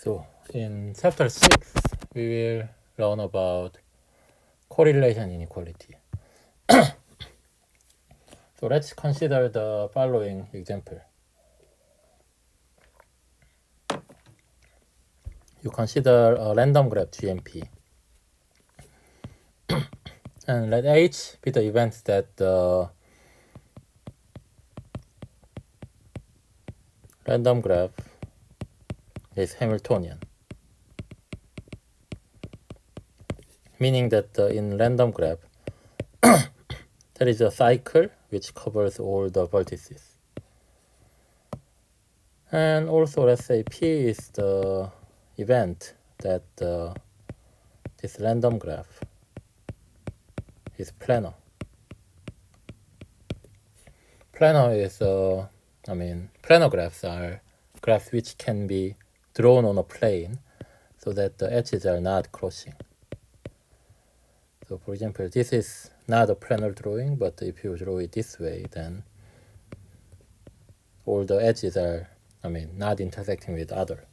So in chapter 6, we will learn about correlation inequality. So let's consider the following example. You consider a random graph GMP. And let H be the event that the random graph is Hamiltonian. Meaning that in random graph, there is a cycle which covers all the vertices. And also let's say P is the event that this random graph is planar. Planar is, planar graphs are graphs which can be drawn on a plane so that the edges are not crossing. So for example, this is not a planar drawing, but if you draw it this way, then all the edges are, not intersecting with other.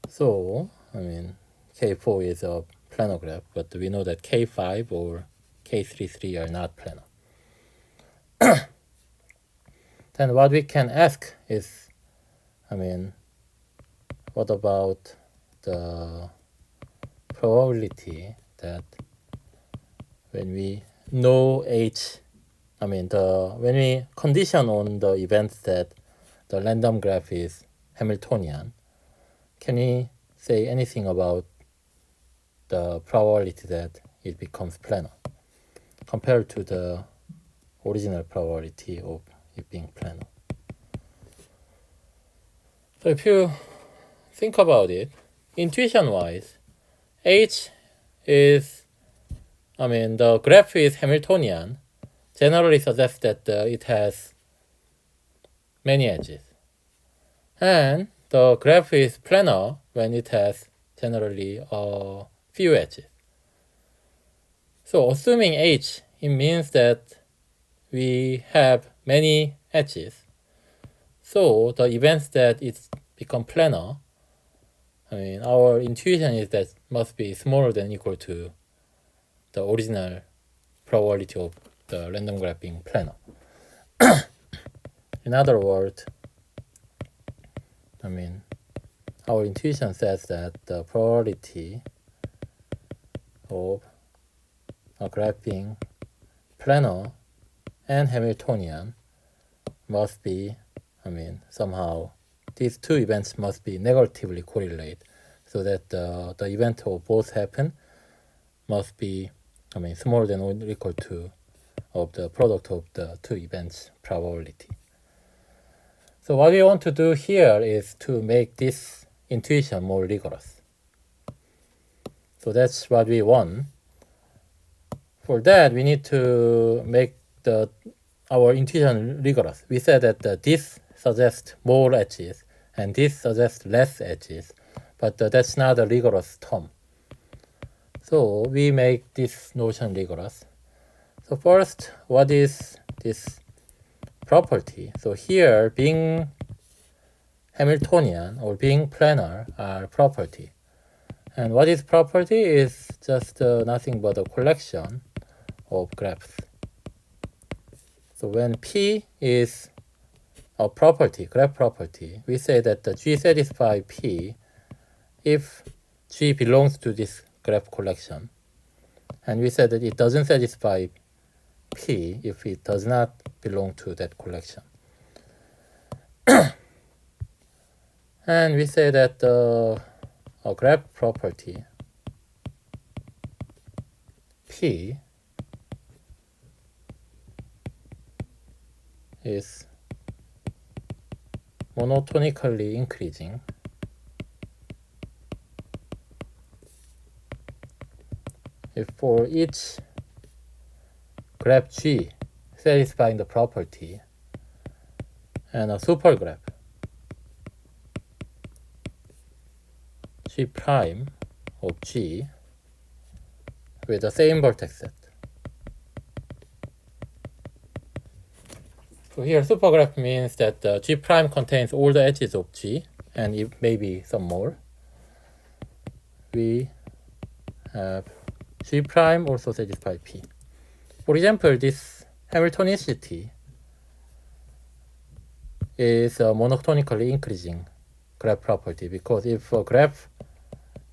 So, K4 is a planar graph, but we know that K5 or K33 are not planar. Then what we can ask is, what about the probability that when we know H, when we condition on the events that the random graph is Hamiltonian, can we say anything about the probability that it becomes planar compared to the original probability of it being planar? So if you think about it, intuition-wise, H is, the graph is Hamiltonian, generally suggests that it has many edges. And the graph is planar when it has generally a few edges. So assuming H, it means that we have many edges. So the events that it's become planar, our intuition is that must be smaller than or equal to the original probability of the random graph being planar. In other words, our intuition says that the probability of a graph being planar and Hamiltonian must be, somehow these two events must be negatively correlated, so that the event of both happen must be, smaller than or equal to of the product of the two events probability. So what we want to do here is to make this intuition more rigorous. So that's what we want. For that, we need to make our intuition rigorous. We said that this suggests more edges and this suggests less edges, but that's not a rigorous term. So we make this notion rigorous. So first, what is this property? So here, being Hamiltonian or being planar are property. And what is property is just nothing but a collection of graphs. So when P is a property, graph property, we say that the G satisfies P if G belongs to this graph collection. And we said that it doesn't satisfy P if it does not belong to that collection. And we say that a graph property P is monotonically increasing if for each graph G satisfying the property and a supergraph G prime of G with the same vertex set. So here supergraph means that G prime contains all the edges of G and if maybe some more, we have G prime also satisfy P. For example, this Hamiltonicity is a monotonically increasing graph property, because if a graph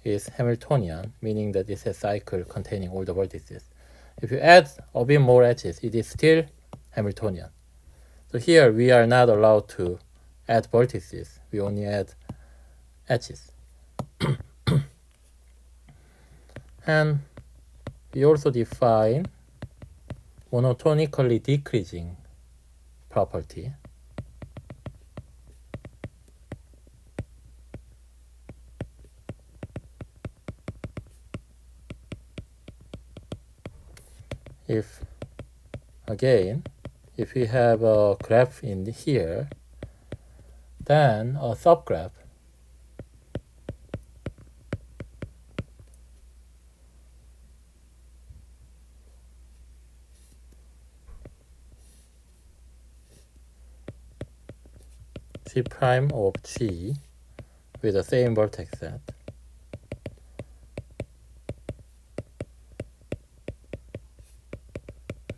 is Hamiltonian, meaning that it's a cycle containing all the vertices, if you add a bit more edges, it is still Hamiltonian. So here we are not allowed to add vertices, we only add edges. And we also define monotonically decreasing property. If we have a graph in here, then a subgraph G prime of G with the same vertex set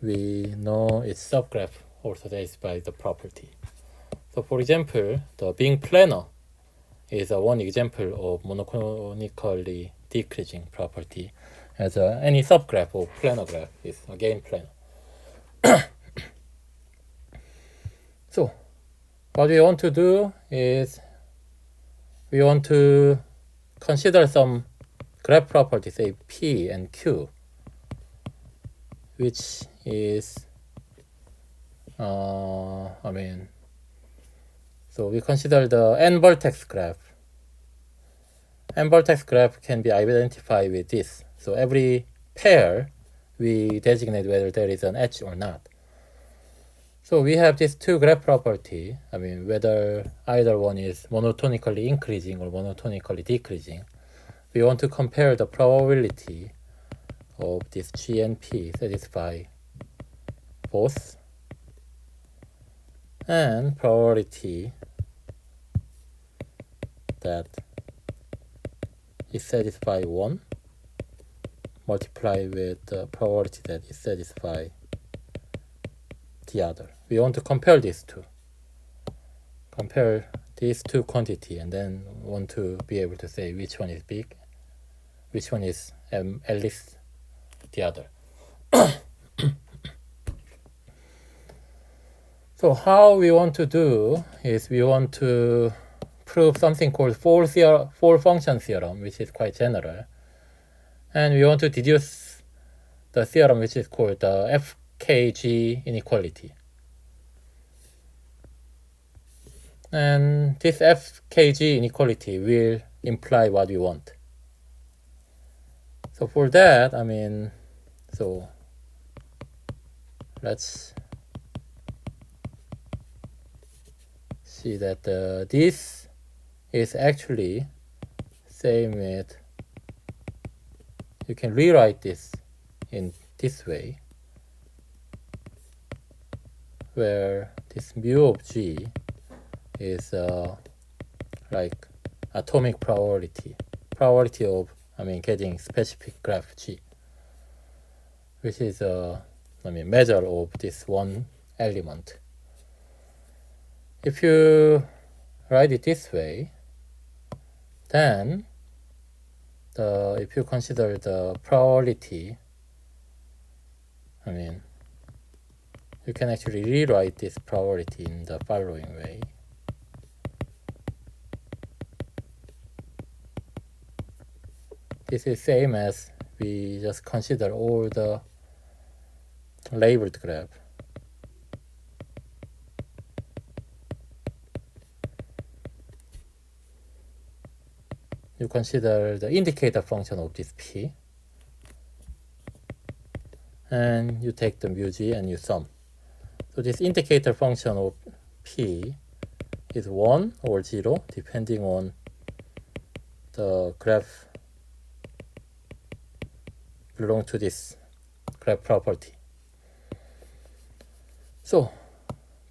we know its subgraph also satisfies the property. So for example, the being planar is one example of monotonically decreasing property, as any subgraph or planar graph is again planar. So what we want to do is we want to consider some graph properties, say P and Q, which is so we consider the n vertex graph. N vertex graph can be identified with this. So every pair we designate whether there is an edge or not. So we have these two graph property, whether either one is monotonically increasing or monotonically decreasing. We want to compare the probability of this G and P satisfy both, and probability that it satisfy one multiplied with the probability that it satisfy the other. We want to compare these two. Compare these two quantity, and then want to be able to say which one is big, which one is at least the other. So how we want to do is we want to prove something called four function theorem, which is quite general. And we want to deduce the theorem which is called the FKG inequality. And this FKG inequality will imply what we want. So for that, so let's see that this is actually same with, you can rewrite this in this way, where this mu of G is like atomic probability of getting specific graph G, which is a measure of this one element. If you write it this way, then if you consider the probability, you can actually rewrite this probability in the following way. This is same as we just consider all the labeled graph. You consider the indicator function of this P, and you take the mu G and you sum. So this indicator function of P is 1 or 0 depending on the graph belong to this graph property. So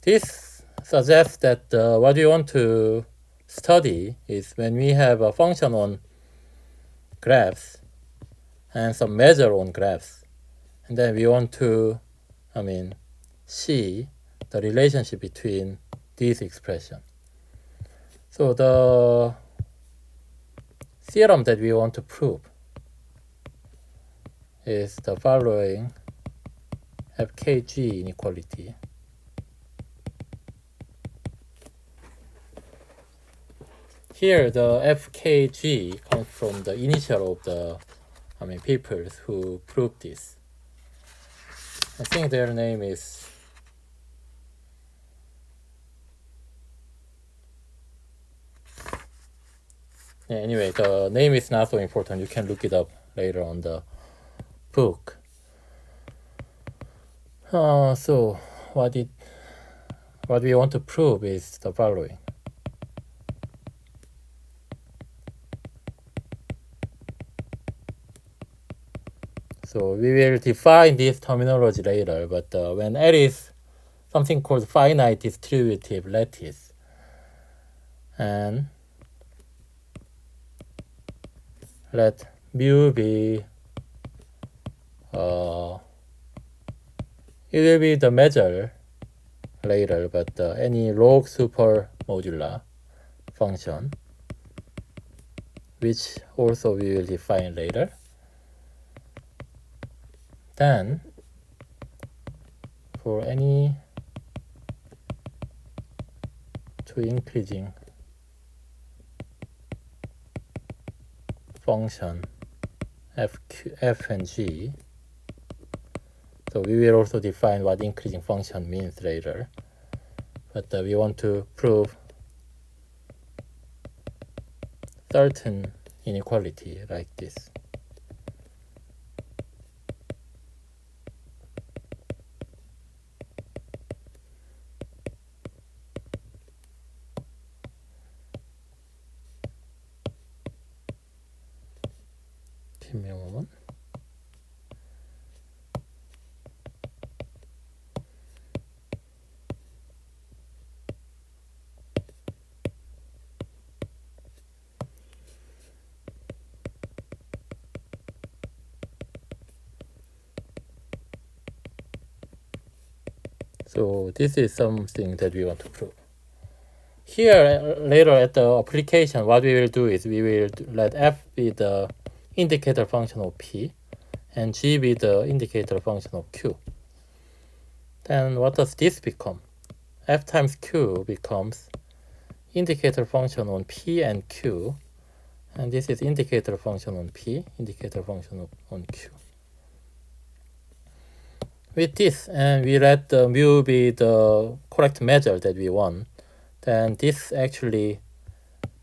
this suggests that what we want to study is when we have a function on graphs and some measure on graphs, and then we want to, see the relationship between these expressions. So the theorem that we want to prove is the following FKG inequality. Here the FKG comes from the initial of the people who proved this. I think their name is anyway, the name is not so important. You can look it up later on the book. So what we want to prove is the following. So we will define this terminology later, but when L is something called finite distributive lattice, and let mu be it will be the measure later, but any log super modular function, which also we will define later. Then for any two increasing function f and g, so we will also define what increasing function means later, but we want to prove certain inequality like this. Give me a moment. So this is something that we want to prove. Here, later at the application, what we will do is we will let f be the indicator function of P and G be the indicator function of Q. Then what does this become? F times Q becomes indicator function on P and Q, and this is indicator function on P, indicator function on Q. With this, and we let the mu be the correct measure that we want, then this actually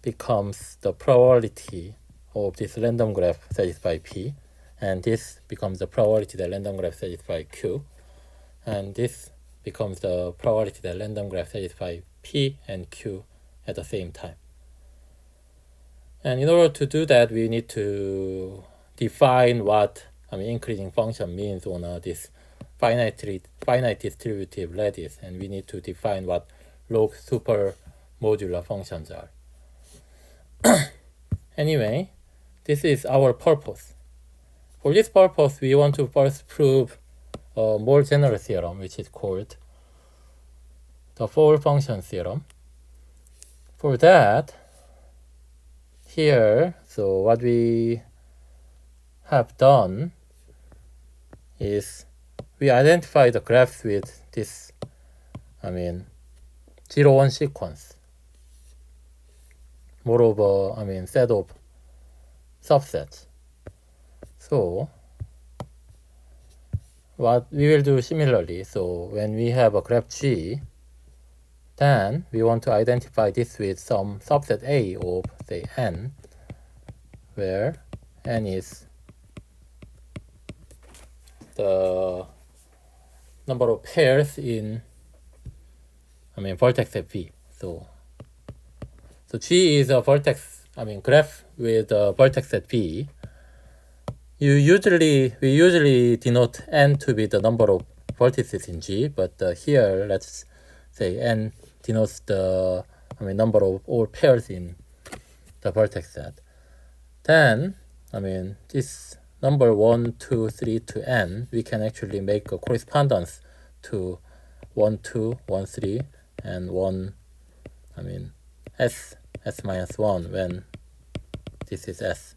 becomes the probability of this random graph satisfy P, and this becomes the probability that random graph satisfy Q, and this becomes the probability that random graph satisfy P and Q at the same time. And in order to do that, we need to define what increasing function means on this finite distributive lattice, and we need to define what log super modular functions are. Anyway, this is our purpose. For this purpose, we want to first prove a more general theorem, which is called the four function theorem. For that, here, so what we have done is we identify the graphs with this 0-1 sequence, moreover set of subsets. So what we will do similarly, so when we have a graph G, then we want to identify this with some subset A of say n, where n is the number of pairs in vertex at V. So G is a vertex graph with a vertex at V. We usually denote n to be the number of vertices in G, but here let's say n denotes the number of all pairs in the vertex set. Then, this number 1, 2, 3 to n, we can actually make a correspondence to 1, 2, 1, 3, and 1, s minus 1 when this is s.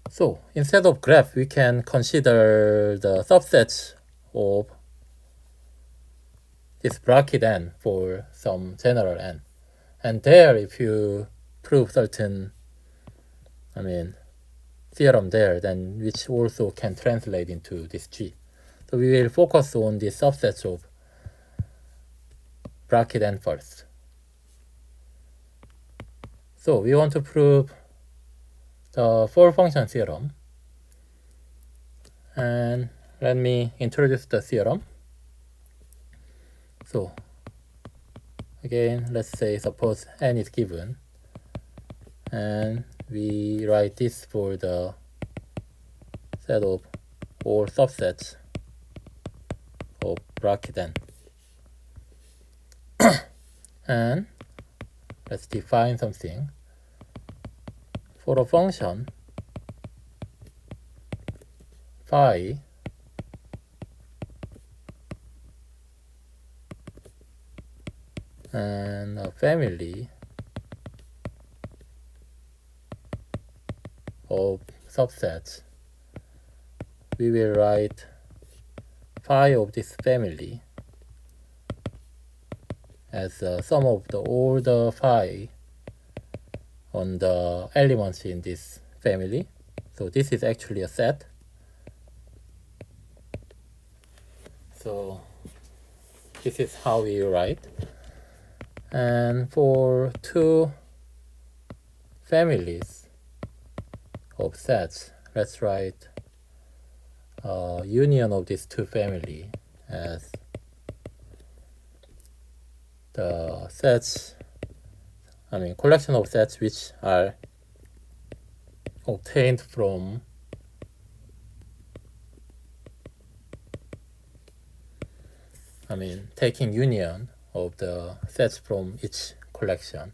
So instead of graph, we can consider the subsets of this bracket n for some general n. And there, if you prove certain theorem there, then which also can translate into this G. So we will focus on the subsets of bracket n first. So we want to prove the four function theorem. And let me introduce the theorem. So again, let's say suppose n is given, and we write this for the set of all subsets of bracket n. And let's define something. For a function phi and a family of subsets, we will write phi of this family as the sum of all the phi on the elements in this family. So this is actually a set. So this is how we write. And for two families of sets, let's write union of these two families as the sets, collection of sets which are obtained from taking union of the sets from each collection.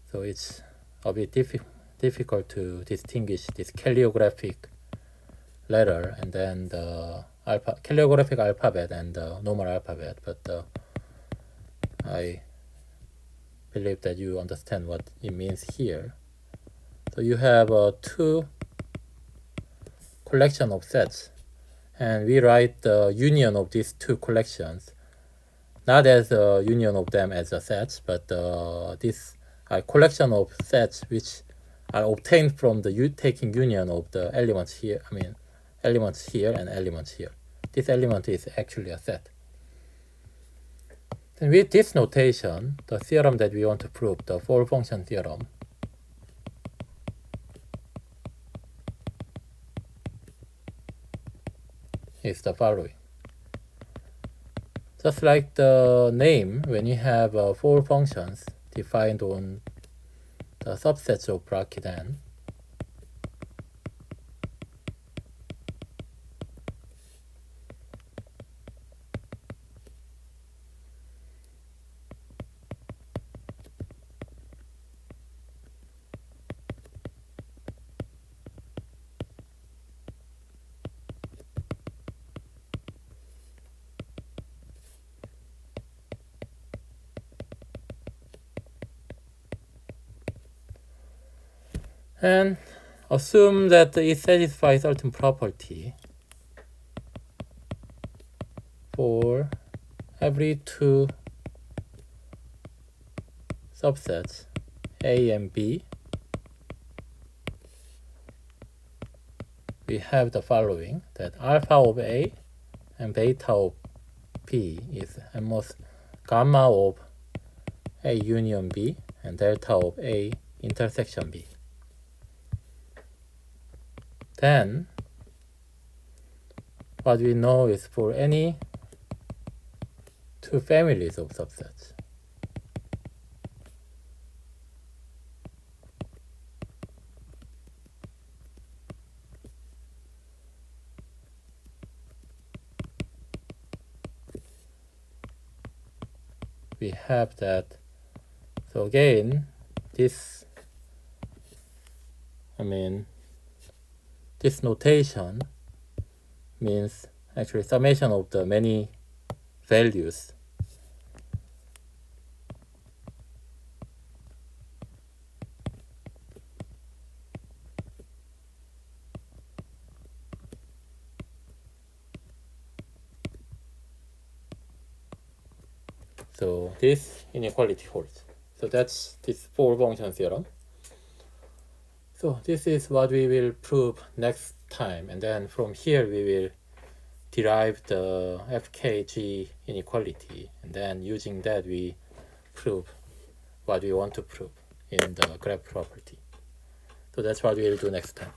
So it's a bit difficult to distinguish this calligraphic letter and then the calligraphic alphabet and the normal alphabet, but I believe that you understand what it means here. So you have two collection of sets, and we write the union of these two collections not as a union of them as a sets, but this collection of sets which are obtained from the taking union of the elements here. Elements here and elements here. This element is actually a set. Then with this notation, the theorem that we want to prove, the four function theorem, is the following. Just like the name, when you have four functions defined on the subsets of bracket n, and assume that it satisfies certain property for every two subsets A and B. We have the following, that alpha of A and beta of B is almost gamma of A union B and delta of A intersection B. Then what we know is for any two families of subsets, we have that. So again, this notation means actually summation of the many values. So this inequality holds. So that's this four function theorem. So this is what we will prove next time, and then from here we will derive the FKG inequality, and then using that we prove what we want to prove in the graph property. So that's what we'll do next time.